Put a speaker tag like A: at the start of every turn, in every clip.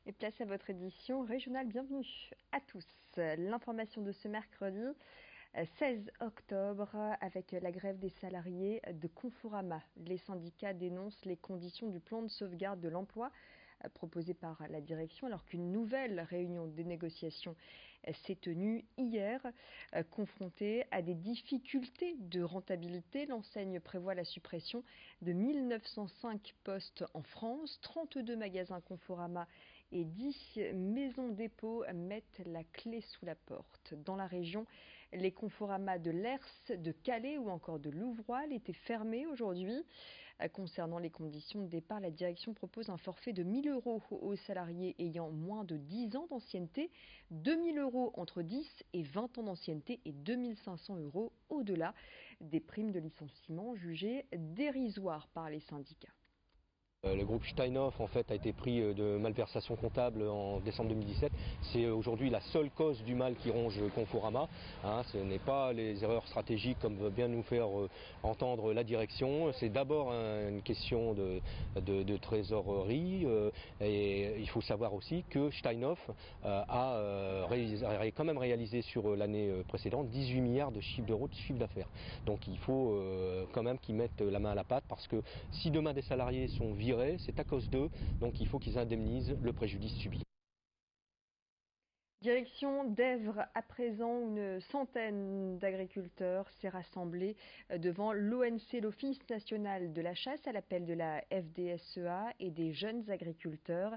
A: Et place à votre édition régionale. Bienvenue à tous. L'information de ce mercredi 16 octobre avec la grève des salariés de Conforama. Les syndicats dénoncent les conditions du plan de sauvegarde de l'emploi proposé par la direction alors qu'une nouvelle réunion de négociation s'est tenue hier. Confrontée à des difficultés de rentabilité, l'enseigne prévoit la suppression de 1905 postes en France, 32 magasins Conforama et 10 maisons dépôts mettent la clé sous la porte. Dans la région, les Conforama de Lers, de Calais ou encore de Louvroil étaient fermés aujourd'hui. Concernant les conditions de départ, la direction propose un forfait de 1 000 € aux salariés ayant moins de 10 ans d'ancienneté, 2 000 € entre 10 et 20 ans d'ancienneté et 2 500 € au-delà. Des primes de licenciement jugées dérisoires par les syndicats.
B: Le groupe Steinhoff en fait a été pris de malversation comptable en décembre 2017. C'est aujourd'hui la seule cause du mal qui ronge Conforama. Ce n'est pas les erreurs stratégiques comme veut bien nous faire entendre la direction. C'est d'abord une question de trésorerie. Et il faut savoir aussi que Steinhoff a quand même réalisé sur l'année précédente 18 milliards de chiffre d'euros de chiffre d'affaires. Donc il faut quand même qu'ils mettent la main à la pâte parce que si demain des salariés sont virés, c'est à cause d'eux, donc il faut qu'ils indemnisent le préjudice subi.
A: Direction d'Èvres, à présent, une centaine d'agriculteurs s'est rassemblée devant l'ONC, l'Office national de la chasse, à l'appel de la FDSEA et des jeunes agriculteurs.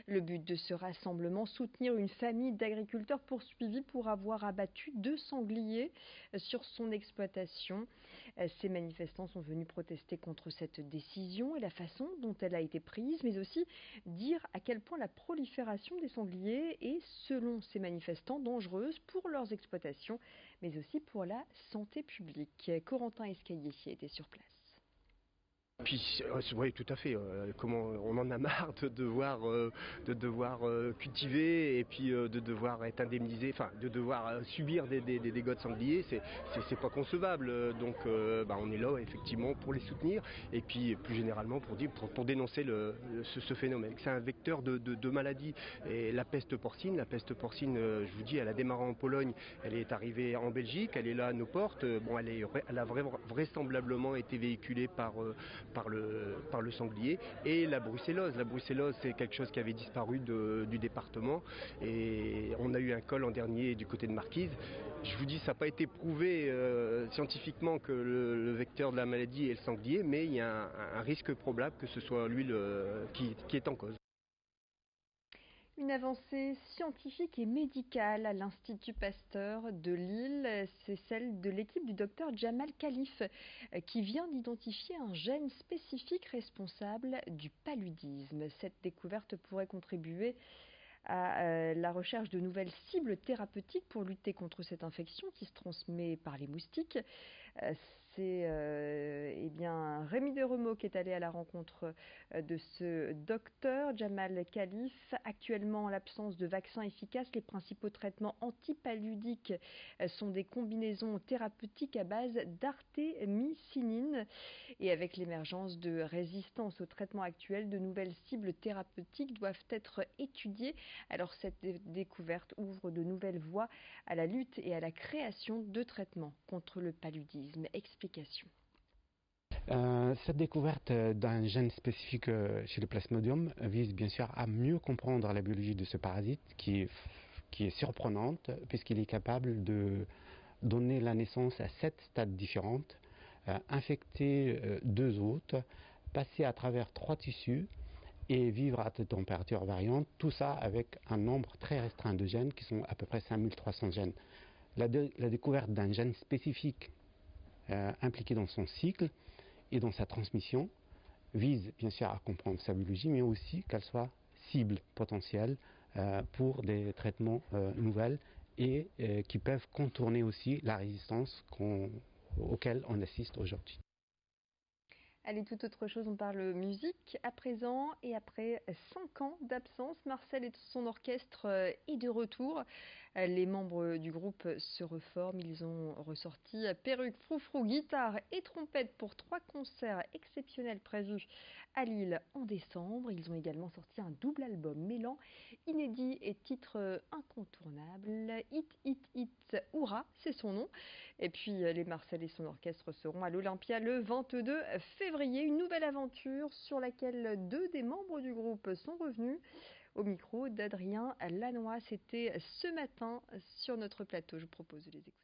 A: Le but de ce rassemblement, soutenir une famille d'agriculteurs poursuivis pour avoir abattu 2 sangliers sur son exploitation. Ces manifestants sont venus protester contre cette décision et la façon dont elle a été prise, mais aussi dire à quel point la prolifération des sangliers est, selon ces manifestants, dangereuse pour leurs exploitations, mais aussi pour la santé publique. Corentin Escaillé était sur place.
C: Puis, oui, tout à fait. Comment on en a marre de devoir cultiver et puis de devoir être indemnisé, enfin de devoir subir des dégâts de sanglier. C'est pas concevable. Donc, on est là effectivement pour les soutenir et puis plus généralement pour dénoncer ce phénomène. C'est un vecteur de maladie. Et la peste porcine, je vous dis, elle a démarré en Pologne, elle est arrivée en Belgique, elle est là à nos portes. Bon, elle a vraisemblablement été véhiculée par le sanglier et la brucellose. La brucellose, c'est quelque chose qui avait disparu du département et on a eu un cas l'an dernier du côté de Marquise. Je vous dis, ça n'a pas été prouvé scientifiquement que le vecteur de la maladie est le sanglier, mais il y a un risque probable que ce soit lui qui est en cause.
A: Une avancée scientifique et médicale à l'Institut Pasteur de Lille, c'est celle de l'équipe du docteur Jamal Khalif qui vient d'identifier un gène spécifique responsable du paludisme. Cette découverte pourrait contribuer à la recherche de nouvelles cibles thérapeutiques pour lutter contre cette infection qui se transmet par les moustiques. C'est Rémi Desremeaux qui est allé à la rencontre de ce docteur Jamal Khalif. Actuellement, en l'absence de vaccins efficaces, les principaux traitements antipaludiques sont des combinaisons thérapeutiques à base d'artémisinine. Et avec l'émergence de résistance aux traitements actuels, de nouvelles cibles thérapeutiques doivent être étudiées. Alors cette découverte ouvre de nouvelles voies à la lutte et à la création de traitements contre le paludisme. Explication.
D: Cette découverte d'un gène spécifique chez le Plasmodium vise bien sûr à mieux comprendre la biologie de ce parasite qui est surprenante puisqu'il est capable de donner la naissance à 7 stades différentes, infecter 2 hôtes, passer à travers 3 tissus et vivre à des températures variantes, tout ça avec un nombre très restreint de gènes qui sont à peu près 5300 gènes. La découverte d'un gène spécifique impliqué dans son cycle et dans sa transmission vise bien sûr à comprendre sa biologie, mais aussi qu'elle soit cible potentielle pour des traitements nouvelles et qui peuvent contourner aussi la résistance auquel on assiste aujourd'hui.
A: Allez, tout autre chose, on parle musique à présent. Et après 5 ans d'absence, Marcel et son orchestre est de retour. Les membres du groupe se reforment. Ils ont ressorti perruque, froufrou, guitare et trompette pour 3 concerts exceptionnels prévus à Lille en décembre. Ils ont également sorti un double album mêlant inédits et titres incontournables. Hit, hit, hit, Hourra, c'est son nom. Et puis les Marcel et son orchestre seront à l'Olympia le 22 février. Une nouvelle aventure sur laquelle 2 des membres du groupe sont revenus. Au micro d'Adrien Lannoy, c'était ce matin sur notre plateau. Je vous propose de les écouter.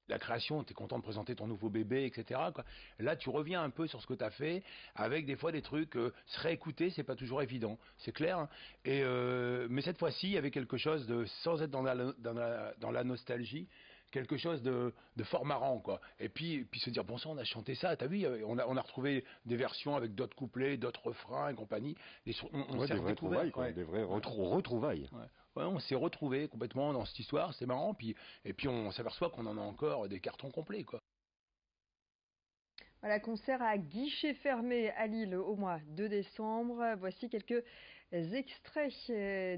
E: La création, tu es content de présenter ton nouveau bébé, etc. quoi. Là, tu reviens un peu sur ce que tu as fait, avec des fois des trucs, se réécouter, c'est pas toujours évident, c'est clair. Hein. Mais cette fois-ci, il y avait quelque chose de, sans être dans la nostalgie, quelque chose de fort marrant, quoi. Et puis se dire, bon sang, on a chanté ça, t'as vu, on a retrouvé des versions avec d'autres couplets, d'autres refrains et compagnie.
F: On s'est des vraies trouvailles, quoi, des vraies retrouvailles.
E: Ouais. Ouais, on s'est retrouvés complètement dans cette histoire, c'est marrant, et puis on s'aperçoit qu'on en a encore des cartons complets, quoi.
A: Voilà, concert à guichet fermé à Lille au mois de décembre. Voici quelques extraits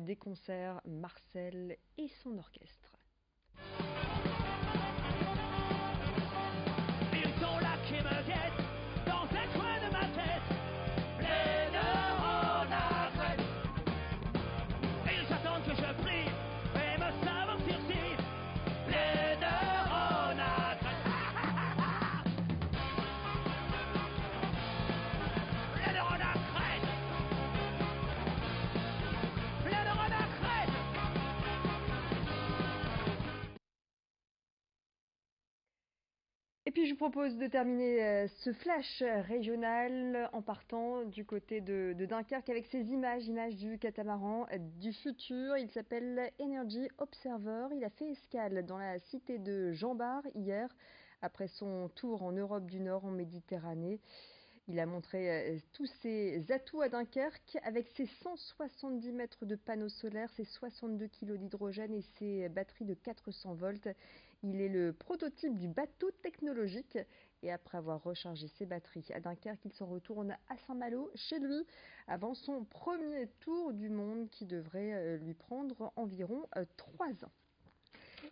A: des concerts Marcel et son orchestre.
G: Ils sont là qui me guettent dans un coin de ma tête, plein de renâtres. Ils attendent que je prie et me savent en sursis, plein de renâtres. Plein de renâtres. Plein de renâtres.
A: Et puis je vous propose de terminer ce flash régional en partant du côté de Dunkerque avec ces images du catamaran du futur. Il s'appelle Energy Observer. Il a fait escale dans la cité de Jean Bart hier après son tour en Europe du Nord, en Méditerranée. Il a montré tous ses atouts à Dunkerque avec ses 170 mètres de panneaux solaires, ses 62 kg d'hydrogène et ses batteries de 400 volts. Il est le prototype du bateau technologique et après avoir rechargé ses batteries à Dunkerque, il s'en retourne à Saint-Malo chez lui avant son premier tour du monde qui devrait lui prendre environ 3 ans.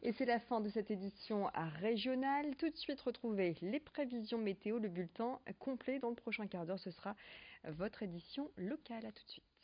A: Et c'est la fin de cette édition régionale. Tout de suite, retrouvez les prévisions météo, le bulletin complet dans le prochain quart d'heure. Ce sera votre édition locale. À tout de suite.